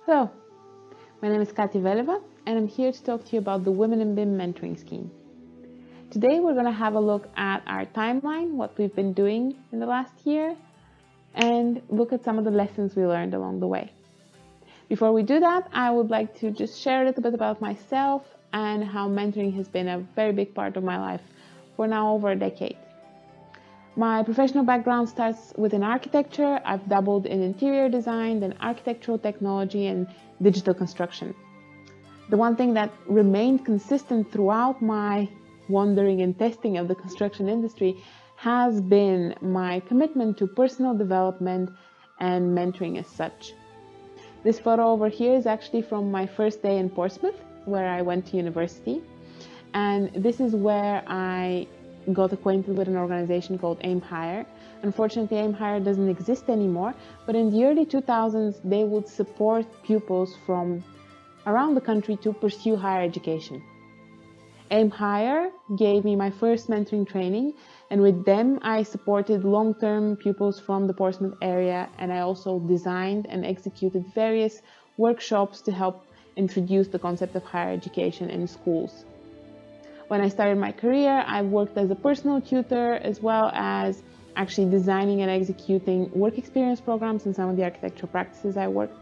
Hello, my name is Kati Veleva and I'm here to talk to you about the Women in BIM mentoring scheme. Today we're going to have a look at our timeline, what we've been doing in the last year, and look at some of the lessons we learned along the way. Before we do that, I would like to just share a little bit about myself and how mentoring has been a very big part of my life for now over a decade. My professional background starts within architecture. I've dabbled in interior design, then architectural technology and digital construction. The one thing that remained consistent throughout my wandering and testing of the construction industry has been my commitment to personal development and mentoring as such. This photo over here is actually from my first day in Portsmouth, where I went to university. And this is where I got acquainted with an organization called Aim Higher. Unfortunately, Aim Higher doesn't exist anymore, but in the early 2000s, they would support pupils from around the country to pursue higher education. Aim Higher gave me my first mentoring training, and with them, I supported long-term pupils from the Portsmouth area, and I also designed and executed various workshops to help introduce the concept of higher education in schools. When I started my career, I worked as a personal tutor as well as actually designing and executing work experience programs in some of the architectural practices I worked.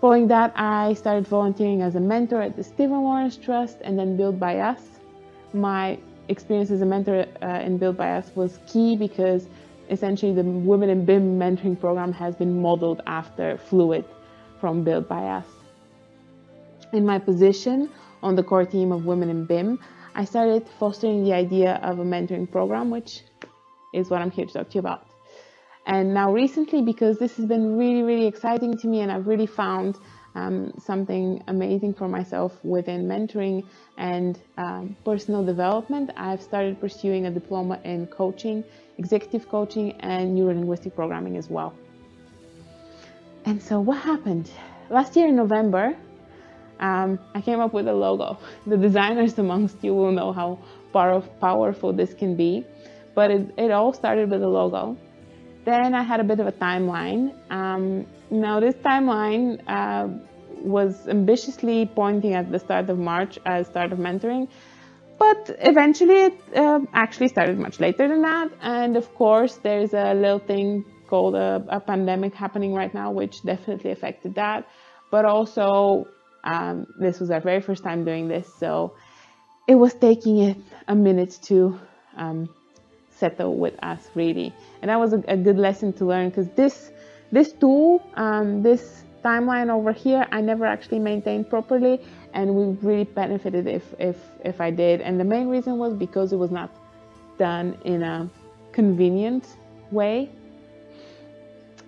Following that, I started volunteering as a mentor at the Stephen Lawrence Trust and then Build by Us. My experience as a mentor in Build by Us was key because essentially the Women in BIM mentoring program has been modeled after Fluid from Build by Us. In my position on the core team of Women in BIM, I started fostering the idea of a mentoring program, which is what I'm here to talk to you about. And now recently, because this has been really exciting to me and I've really found something amazing for myself within mentoring and personal development, I've started pursuing a diploma in coaching, executive coaching, and neuro-linguistic programming as well. And so what happened? Last year in November, I came up with a logo. The designers amongst you will know how powerful this can be, but it all started with a logo. Then I had a bit of a timeline. Now this timeline was ambitiously pointing at the start of March as start of mentoring, but eventually it actually started much later than that. And of course, there's a little thing called a pandemic happening right now, which definitely affected that. But also, this was our very first time doing this, so it was taking it a minute to settle with us, really. And that was a good lesson to learn, because this tool, this timeline over here, I never actually maintained properly, and we really benefited if I did. And the main reason was because it was not done in a convenient way.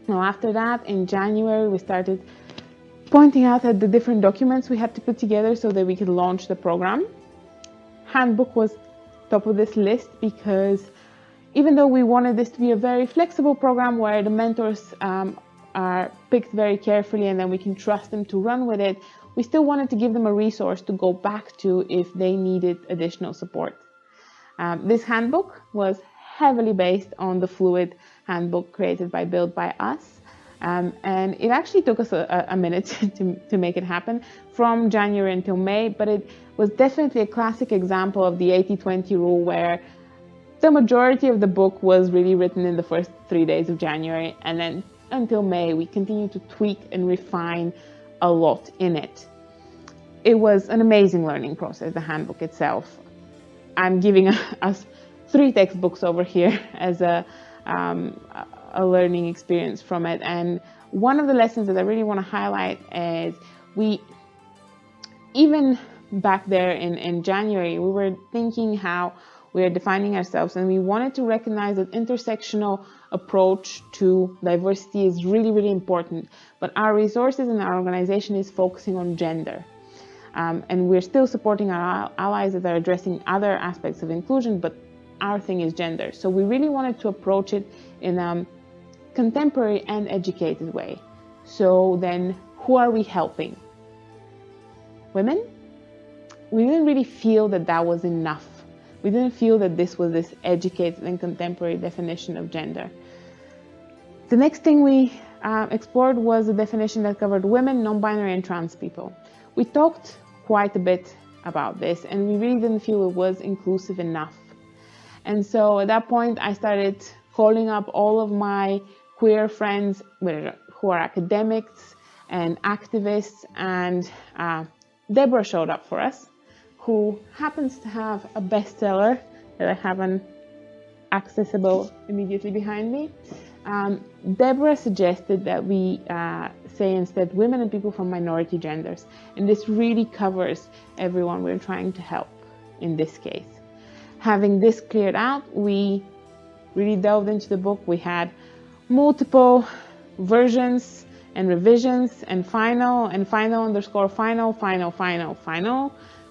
Now after that, in January, we started pointing out at the different documents we had to put together so that we could launch the program. Handbook was top of this list because even though we wanted this to be a very flexible program where the mentors are picked very carefully and then we can trust them to run with it, we still wanted to give them a resource to go back to if they needed additional support. This handbook was heavily based on the Fluid handbook created by Build by Us. And it actually took us a minute to make it happen from January until May, but it was definitely a classic example of the 80-20 rule, where the majority of the book was really written in the first 3 days of January, and then until May, we continued to tweak and refine a lot in it. It was an amazing learning process, the handbook itself. I'm giving us 3 textbooks over here as a learning experience from it. And one of the lessons that I really want to highlight is even back there in January, we were thinking how we are defining ourselves, and we wanted to recognize that intersectional approach to diversity is really important, but our resources and our organization is focusing on gender. And we're still supporting our allies that are addressing other aspects of inclusion, but our thing is gender. So we really wanted to approach it in a contemporary and educated way. So then, who are we helping? Women? We didn't really feel that that was enough. We didn't feel that this was this educated and contemporary definition of gender. The next thing we explored was a definition that covered women, non-binary, and trans people. We talked quite a bit about this, and we really didn't feel it was inclusive enough. And so at that point, I started calling up all of my queer friends who are academics and activists, and Deborah showed up for us, who happens to have a bestseller that I have accessible immediately behind me. Deborah suggested that we say instead women and people from minority genders, and this really covers everyone we're trying to help in this case. Having this cleared out, we really delved into the book. We had multiple versions and revisions and final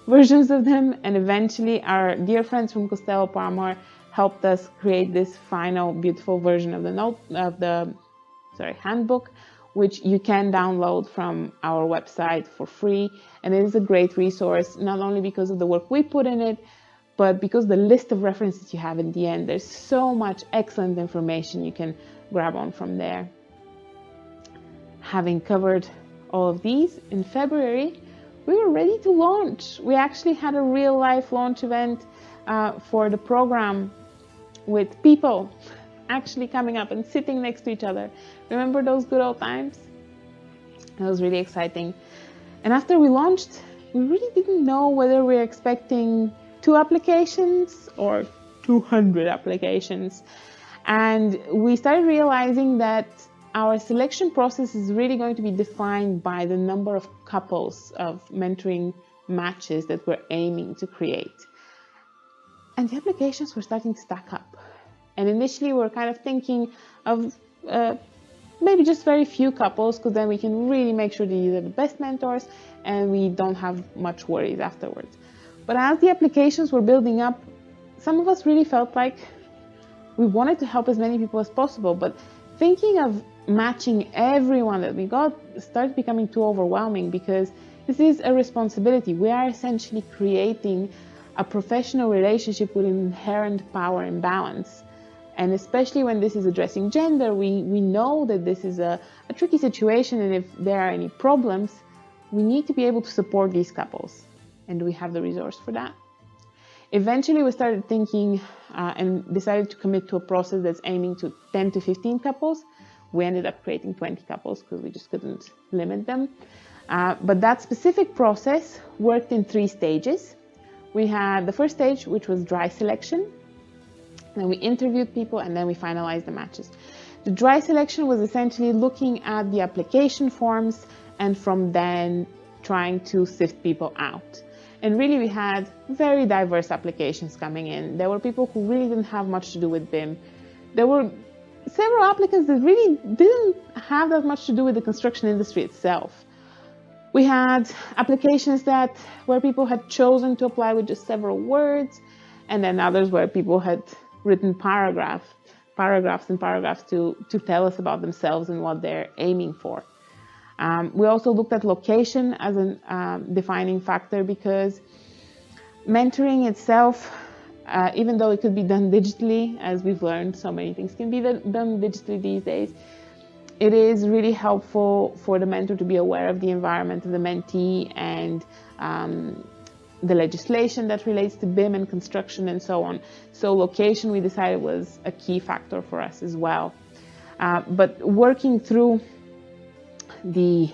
versions of them, and eventually our dear friends from Costello Palmer helped us create this final beautiful version of the handbook, which you can download from our website for free. And it is a great resource, not only because of the work we put in it, but because the list of references you have in the end. There's so much excellent information you can grab on from there. Having covered all of these, in February, we were ready to launch. We actually had a real life launch event for the program with people actually coming up and sitting next to each other. Remember those good old times? That was really exciting. And after we launched, we really didn't know whether we were expecting 2 applications or 200 applications. And we started realizing that our selection process is really going to be defined by the number of couples of mentoring matches that we're aiming to create. And the applications were starting to stack up. And initially we were kind of thinking of maybe just very few couples, because then we can really make sure that these are the best mentors and we don't have much worries afterwards. But as the applications were building up, some of us really felt like we wanted to help as many people as possible, but thinking of matching everyone that we got started becoming too overwhelming, because this is a responsibility. We are essentially creating a professional relationship with inherent power imbalance. And especially when this is addressing gender, we know that this is a tricky situation, and if there are any problems, we need to be able to support these couples. And do we have the resource for that? Eventually, we started thinking and decided to commit to a process that's aiming to 10 to 15 couples. We ended up creating 20 couples because we just couldn't limit them. But that specific process worked in 3 stages. We had the first stage, which was dry selection. Then we interviewed people, and then we finalized the matches. The dry selection was essentially looking at the application forms and from then trying to sift people out. And really we had very diverse applications coming in. There were people who really didn't have much to do with BIM. There were several applicants that really didn't have that much to do with the construction industry itself. We had applications where people had chosen to apply with just several words, and then others where people had written paragraphs to tell us about themselves and what they're aiming for. We also looked at location as a defining factor, because mentoring itself, even though it could be done digitally, as we've learned, so many things can be done digitally these days, it is really helpful for the mentor to be aware of the environment of the mentee and the legislation that relates to BIM and construction and so on. So location, we decided, was a key factor for us as well. But working through the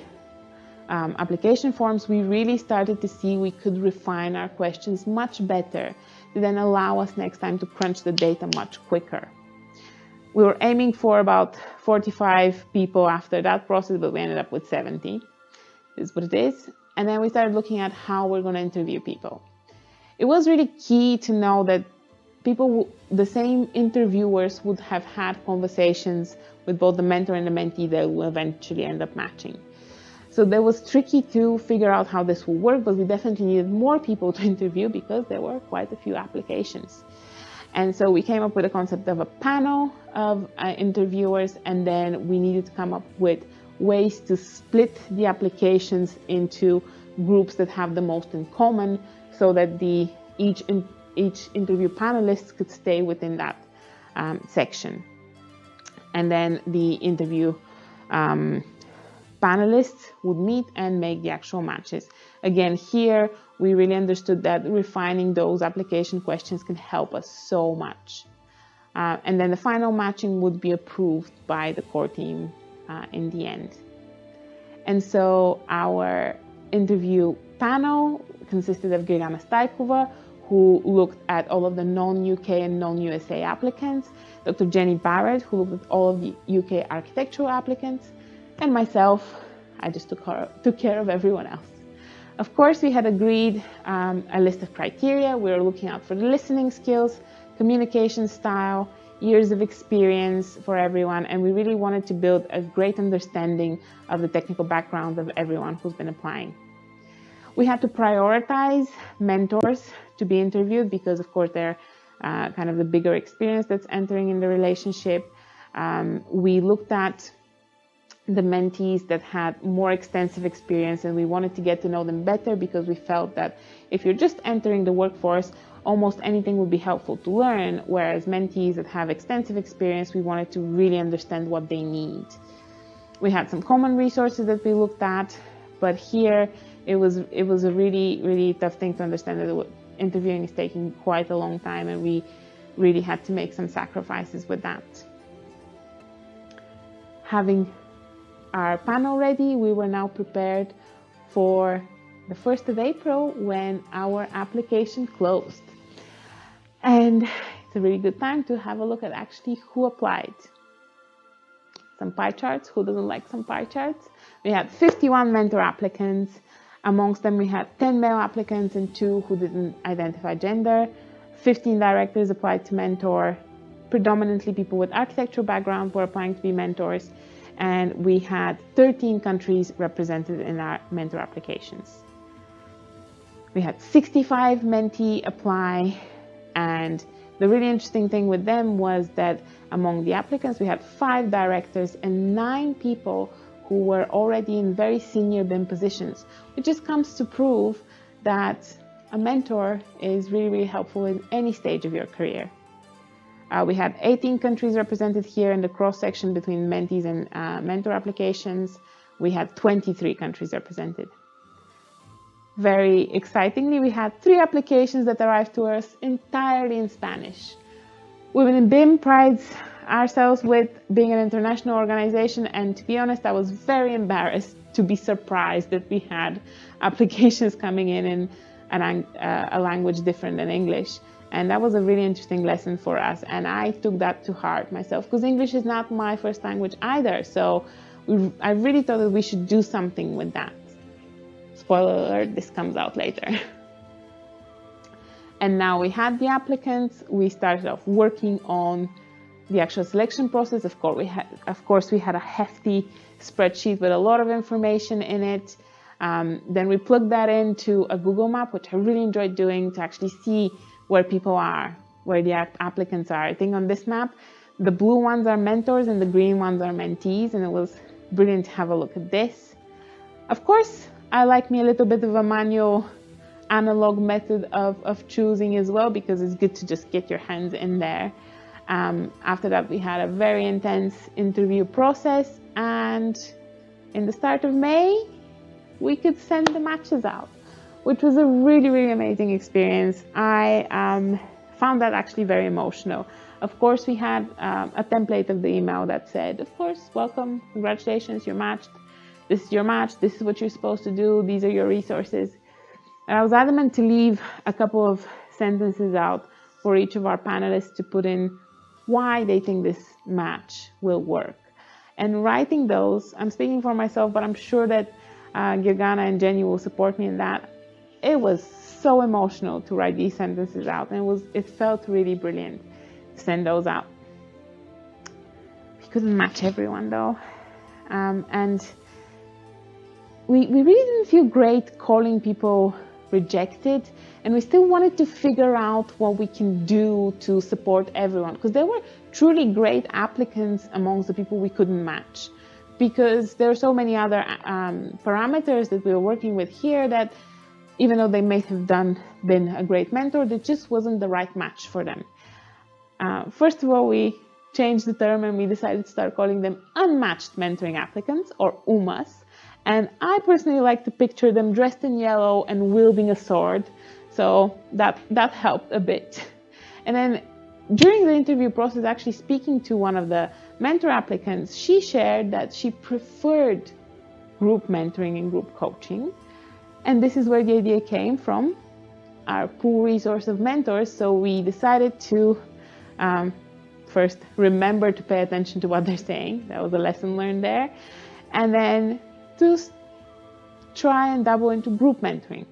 application forms, we really started to see we could refine our questions much better to then allow us next time to crunch the data much quicker. We were aiming for about 45 people after that process, but we ended up with 70. This is what it is. And then we started looking at how we're going to interview people. It was really key to know that the same interviewers would have had conversations with both the mentor and the mentee that will eventually end up matching. So that was tricky to figure out how this will work, but we definitely needed more people to interview because there were quite a few applications. And so we came up with a concept of a panel of interviewers, and then we needed to come up with ways to split the applications into groups that have the most in common, so that each interview panelist could stay within that section. And then the interview panelists would meet and make the actual matches. Again, here we really understood that refining those application questions can help us so much. And then the final matching would be approved by the core team in the end. And so our interview panel consisted of Gegana Stajkova, who looked at all of the non-UK and non-USA applicants, Dr. Jenny Barrett, who looked at all of the UK architectural applicants, and myself, I just took care of everyone else. Of course, we had agreed a list of criteria. We were looking out for the listening skills, communication style, years of experience for everyone, and we really wanted to build a great understanding of the technical background of everyone who's been applying. We had to prioritize mentors to be interviewed because, of course, they're kind of the bigger experience that's entering in the relationship. We looked at the mentees that had more extensive experience, and we wanted to get to know them better because we felt that if you're just entering the workforce, almost anything would be helpful to learn, whereas mentees that have extensive experience, we wanted to really understand what they need. We had some common resources that we looked at, but here it was a really, really tough thing to understand that interviewing is taking quite a long time, and we really had to make some sacrifices with that. Having our panel ready, we were now prepared for the 1st of April when our application closed. And it's a really good time to have a look at actually who applied. Some pie charts. Who doesn't like some pie charts? We had 51 mentor applicants. Amongst them, we had 10 male applicants and 2 who didn't identify gender. 15 directors applied to mentor. Predominantly people with architectural background were applying to be mentors. And we had 13 countries represented in our mentor applications. We had 65 mentee apply, and the really interesting thing with them was that among the applicants, we had 5 directors and 9 people who were already in very senior BIM positions, which just comes to prove that a mentor is really, really helpful in any stage of your career. We had 18 countries represented here in the cross-section between mentees and mentor applications. We had 23 countries represented. Very excitingly, we had 3 applications that arrived to us entirely in Spanish. Women in BIM prides ourselves with being an international organization, and to be honest, I was very embarrassed to be surprised that we had applications coming in a language different than English. And that was a really interesting lesson for us, and I took that to heart myself because English is not my first language either. So I really thought that we should do something with that. Spoiler alert, this comes out later. And now we had the applicants. We started off working on the actual selection process. Of course, we had a hefty spreadsheet with a lot of information in it. Then we plugged that into a Google map, which I really enjoyed doing, to actually see where people are, where the applicants are. I think on this map, the blue ones are mentors and the green ones are mentees, and it was brilliant to have a look at this. Of course, I like me a little bit of a manual analog method of choosing as well, because it's good to just get your hands in there. After that, we had a very intense interview process, and in the start of May, we could send the matches out, which was a really, really amazing experience. I found that actually very emotional. Of course, we had a template of the email that said, of course, welcome, congratulations, you're matched. This is your match. This is what you're supposed to do. These are your resources. And I was adamant to leave a couple of sentences out for each of our panelists to put in why they think this match will work. And writing those, I'm speaking for myself, but I'm sure that Gegana and Jenny will support me in that. It was so emotional to write these sentences out, and it felt really brilliant to send those out. We couldn't match everyone though, and we really didn't feel great calling people rejected, and we still wanted to figure out what we can do to support everyone, because there were truly great applicants amongst the people we couldn't match, because there are so many other parameters that we were working with here that even though they may have been a great mentor, it just wasn't the right match for them. First of all, we changed the term and we decided to start calling them unmatched mentoring applicants, or UMAs. And I personally like to picture them dressed in yellow and wielding a sword. So that helped a bit. And then during the interview process, actually speaking to one of the mentor applicants, she shared that she preferred group mentoring and group coaching. And this is where the idea came from, our pool resource of mentors. So we decided to first remember to pay attention to what they're saying. That was a lesson learned there. And then to try and dabble into group mentoring.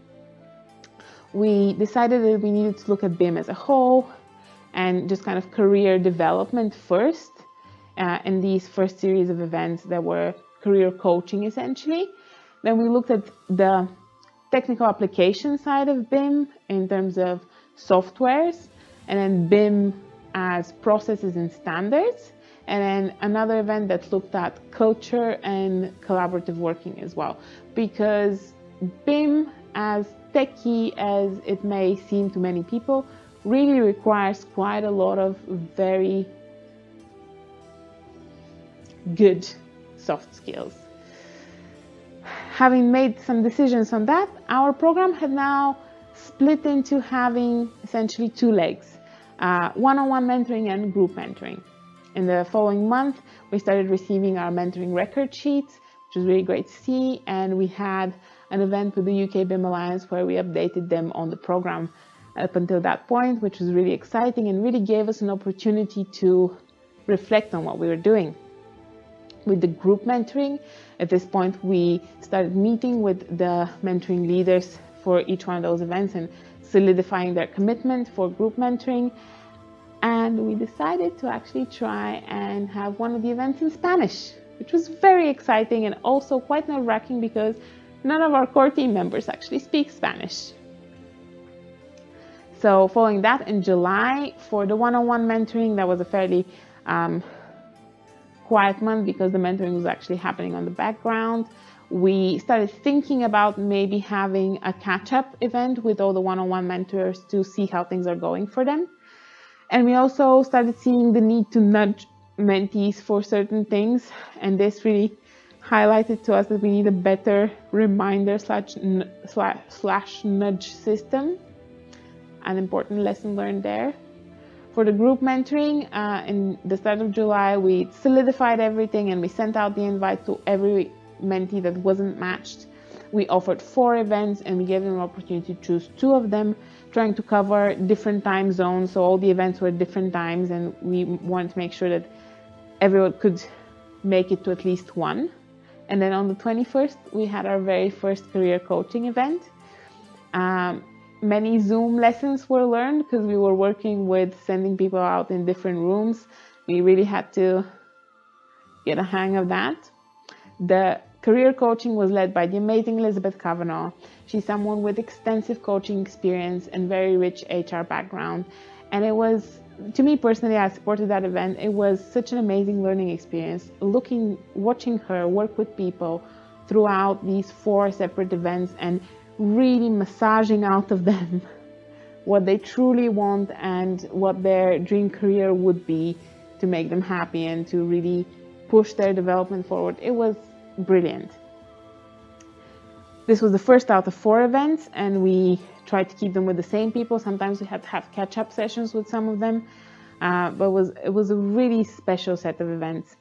We decided that we needed to look at BIM as a whole and just kind of career development first in these first series of events that were career coaching essentially. Then we looked at the technical application side of BIM in terms of softwares, and then BIM as processes and standards, and then another event that looked at culture and collaborative working as well, because BIM, as techy as it may seem to many people, really requires quite a lot of very good soft skills. Having made some decisions on that, our program had now split into having essentially two legs, one-on-one mentoring and group mentoring. In the following month, we started receiving our mentoring record sheets, which was really great to see, and we had an event with the UK BIM Alliance where we updated them on the program up until that point, which was really exciting and really gave us an opportunity to reflect on what we were doing. With the group mentoring, at this point we started meeting with the mentoring leaders for each one of those events and solidifying their commitment for group mentoring. And we decided to actually try and have one of the events in Spanish, which was very exciting and also quite nerve-wracking because none of our core team members actually speak Spanish. So following that, in July, for the one-on-one mentoring, that was a fairly quiet month because the mentoring was actually happening on the background. We started thinking about maybe having a catch-up event with all the one-on-one mentors to see how things are going for them. And we also started seeing the need to nudge mentees for certain things. And this really highlighted to us that we need a better reminder slash nudge system. An important lesson learned there. For the group mentoring, in the start of July, we solidified everything and we sent out the invite to every mentee that wasn't matched. We offered 4 events and we gave them an opportunity to choose 2 of them, trying to cover different time zones. So all the events were different times and we wanted to make sure that everyone could make it to at least one. And then on the 21st, we had our very first career coaching event. Many Zoom lessons were learned because we were working with sending people out in different rooms. We really had to get a hang of that. The career coaching was led by the amazing Elizabeth Kavanagh. She's someone with extensive coaching experience and very rich HR background. And it was, to me personally, I supported that event. It was such an amazing learning experience, watching her work with people throughout these 4 separate events and really massaging out of them what they truly want and what their dream career would be to make them happy and to really push their development forward. It was brilliant. This was the first out of 4 events and we tried to keep them with the same people. Sometimes we had to have catch-up sessions with some of them, but it was a really special set of events.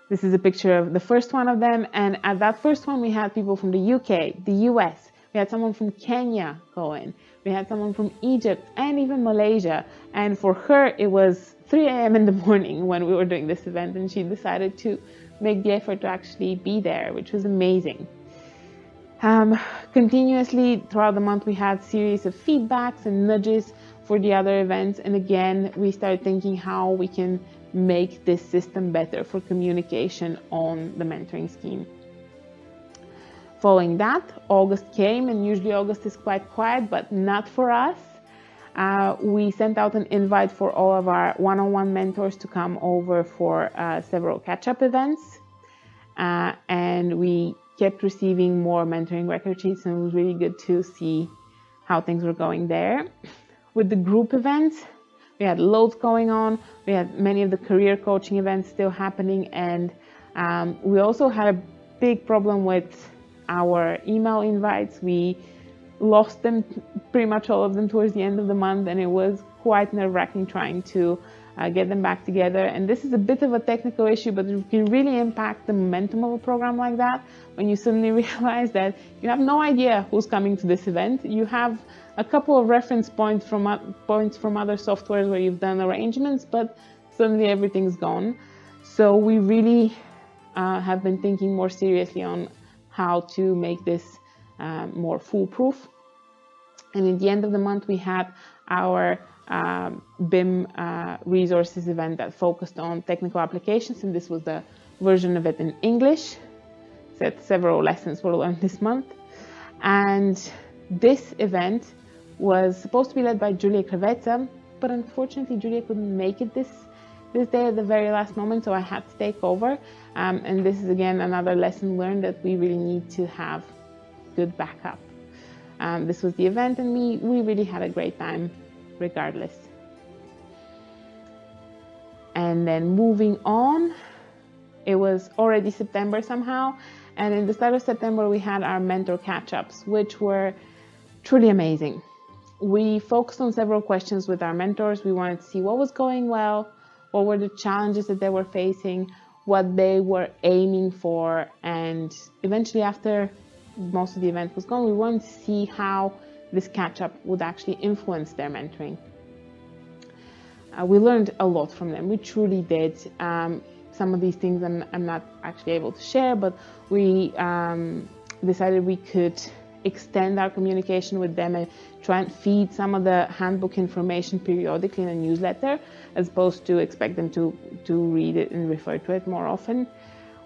This is a picture of the first one of them, and at that first one we had people from the UK, the US, we had someone from Kenya go in, we had someone from Egypt and even Malaysia, and for her it was 3 a.m. in the morning when we were doing this event and she decided to make the effort to actually be there, which was amazing. Continuously throughout the month we had series of feedbacks and nudges for the other events, and again we started thinking how we can make this system better for communication on the mentoring scheme. Following that, August came, and usually August is quite quiet, but not for us. We sent out an invite for all of our one-on-one mentors to come over for several catch-up events, and we kept receiving more mentoring record sheets, and it was really good to see how things were going there. With the group events, We had loads going on. We had many of the career coaching events still happening, and we also had a big problem with our email invites. We lost them, pretty much all of them, towards the end of the month, and it was quite nerve-wracking trying to get them back together. And this is a bit of a technical issue, but it can really impact the momentum of a program like that when you suddenly realize that you have no idea who's coming to this event. You have a couple of reference points from other softwares where you've done arrangements, but suddenly everything's gone. So we really have been thinking more seriously on how to make this more foolproof. And at the end of the month, we had our BIM resources event that focused on technical applications, and this was the version of it in English. So several lessons were learned this month. And this event was supposed to be led by Julia Kravetza, but unfortunately Julia couldn't make it this day at the very last moment, so I had to take over. And this is again another lesson learned, that we really need to have good backup. This was the event, and we really had a great time regardless. And then moving on, it was already September somehow, and in the start of September we had our mentor catch-ups, which were truly amazing. We focused on several questions with our mentors. We wanted to see what was going well, what were the challenges that they were facing, what they were aiming for, and eventually, after most of the event was gone, we wanted to see how this catch-up would actually influence their mentoring. We learned a lot from them. We truly did. Some of these things I'm not actually able to share, but we decided we could extend our communication with them and try and feed some of the handbook information periodically in a newsletter, as opposed to expect them to read it and refer to it more often.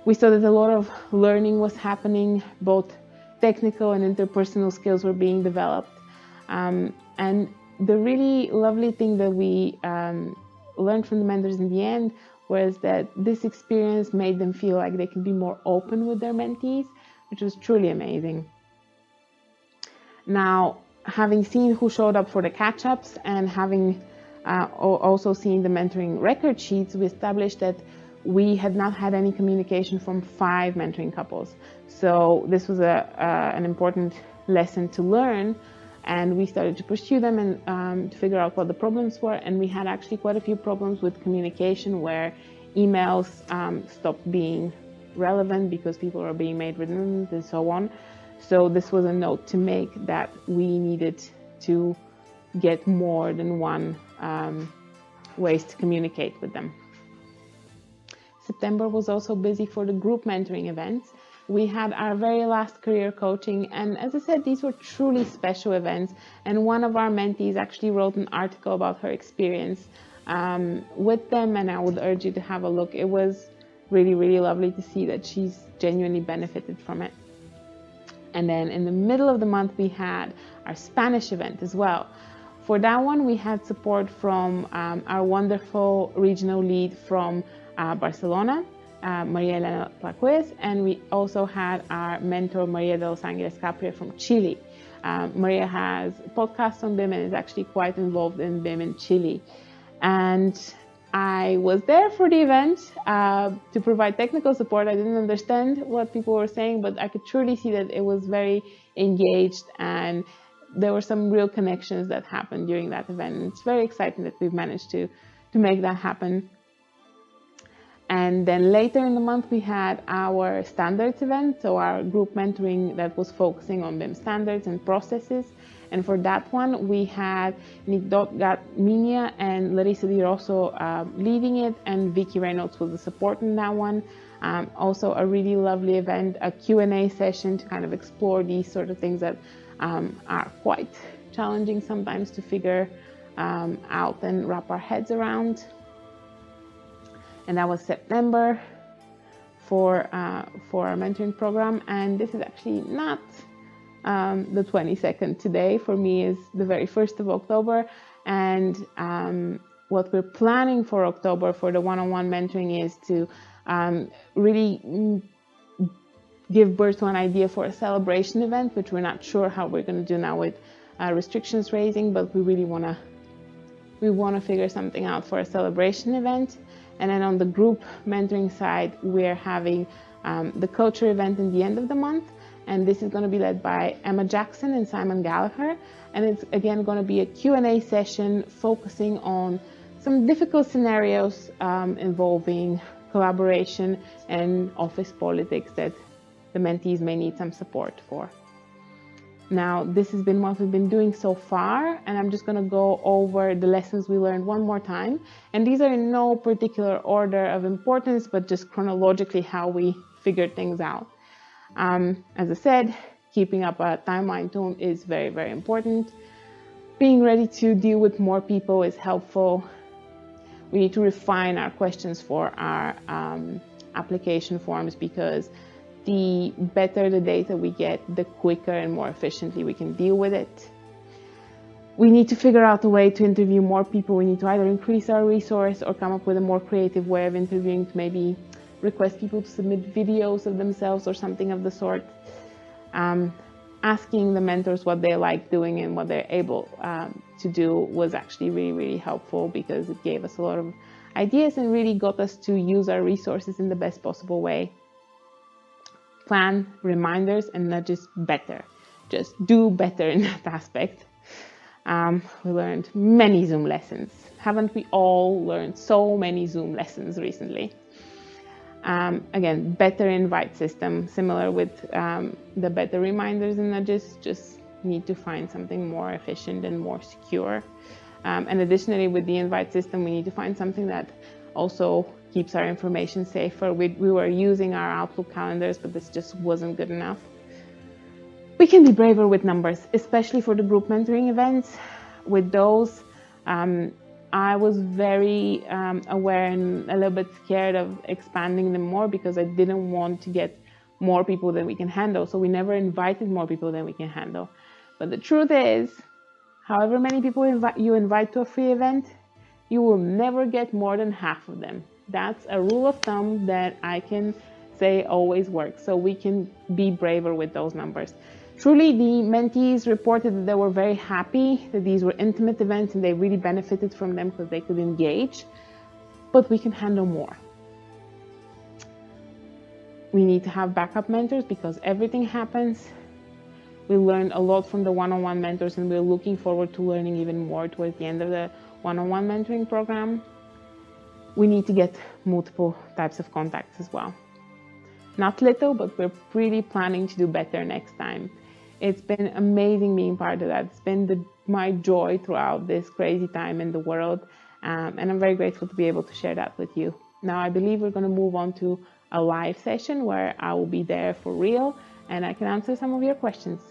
We saw that a lot of learning was happening, both technical and interpersonal skills were being developed. And the really lovely thing that we learned from the mentors in the end was that this experience made them feel like they could be more open with their mentees, which was truly amazing. Now, having seen who showed up for the catch-ups and having also seen the mentoring record sheets, we established that we had not had any communication from 5 mentoring couples. So this was an important lesson to learn, and we started to pursue them and to figure out what the problems were. And we had actually quite a few problems with communication, where emails stopped being relevant because people were being made redundant and so on. So this was a note to make, that we needed to get more than one ways to communicate with them. September was also busy for the group mentoring events. We had our very last career coaching, and as I said, these were truly special events. And one of our mentees actually wrote an article about her experience with them, and I would urge you to have a look. It was really, really lovely to see that she's genuinely benefited from it. And then in the middle of the month, we had our Spanish event as well. For that one, we had support from our wonderful regional lead from Barcelona, Maria Elena Plaquez, and we also had our mentor, Maria de Los Angeles Capria from Chile. Maria has podcasts on BIM and is actually quite involved in BIM in Chile. And I was there for the event to provide technical support. I didn't understand what people were saying, but I could truly see that it was very engaged, and there were some real connections that happened during that event. And it's very exciting that we've managed to make that happen. And then later in the month, we had our standards event, so our group mentoring that was focusing on BIM standards and processes. And for that one, we had Nick Minia and Larissa Di Rosso leading it, and Vicky Reynolds was the support in that one. Also a really lovely event, a Q&A session to kind of explore these sort of things that are quite challenging sometimes to figure out and wrap our heads around. And that was September for our mentoring program. And this is actually not the 22nd today. For me is the very 1st of October. And what we're planning for October for the one-on-one mentoring is to really give birth to an idea for a celebration event, which we're not sure how we're going to do now with restrictions raising, but we really want to we want to figure something out for a celebration event. And then on the group mentoring side, we're having the culture event in the end of the month. And this is going to be led by Emma Jackson and Simon Gallagher. And it's again going to be a Q&A session focusing on some difficult scenarios involving collaboration and office politics that the mentees may need some support for. Now, this has been what we've been doing so far, and I'm just going to go over the lessons we learned one more time. And these are in no particular order of importance, but just chronologically how we figured things out. As I said, keeping up a timeline tone is very, very important. Being ready to deal with more people is helpful. We need to refine our questions for our application forms, because the better the data we get, the quicker and more efficiently we can deal with it. We need to figure out a way to interview more people. We need to either increase our resource or come up with a more creative way of interviewing, to maybe request people to submit videos of themselves or something of the sort. Asking the mentors what they like doing and what they're able to do was actually really, really helpful, because it gave us a lot of ideas and really got us to use our resources in the best possible way. Plan reminders and nudges better. Just do better in that aspect. We learned many Zoom lessons. Haven't we all learned so many Zoom lessons recently? Again, better invite system, similar with the better reminders and nudges, just need to find something more efficient and more secure. And additionally, with the invite system, we need to find something that also keeps our information safer. We were using our Outlook calendars, but this just wasn't good enough. We can be braver with numbers, especially for the group mentoring events. With those, I was very aware and a little bit scared of expanding them more, because I didn't want to get more people than we can handle. So we never invited more people than we can handle. But the truth is, however many people you invite to a free event, you will never get more than half of them. That's a rule of thumb that I can say always works. So we can be braver with those numbers. Truly, the mentees reported that they were very happy that these were intimate events and they really benefited from them because they could engage, but we can handle more. We need to have backup mentors because everything happens. We learned a lot from the one-on-one mentors, and we're looking forward to learning even more towards the end of the one-on-one mentoring program. We need to get multiple types of contacts as well. Not little, but we're really planning to do better next time. It's been amazing being part of that. It's been my joy throughout this crazy time in the world. And I'm very grateful to be able to share that with you. Now, I believe we're going to move on to a live session where I will be there for real and I can answer some of your questions.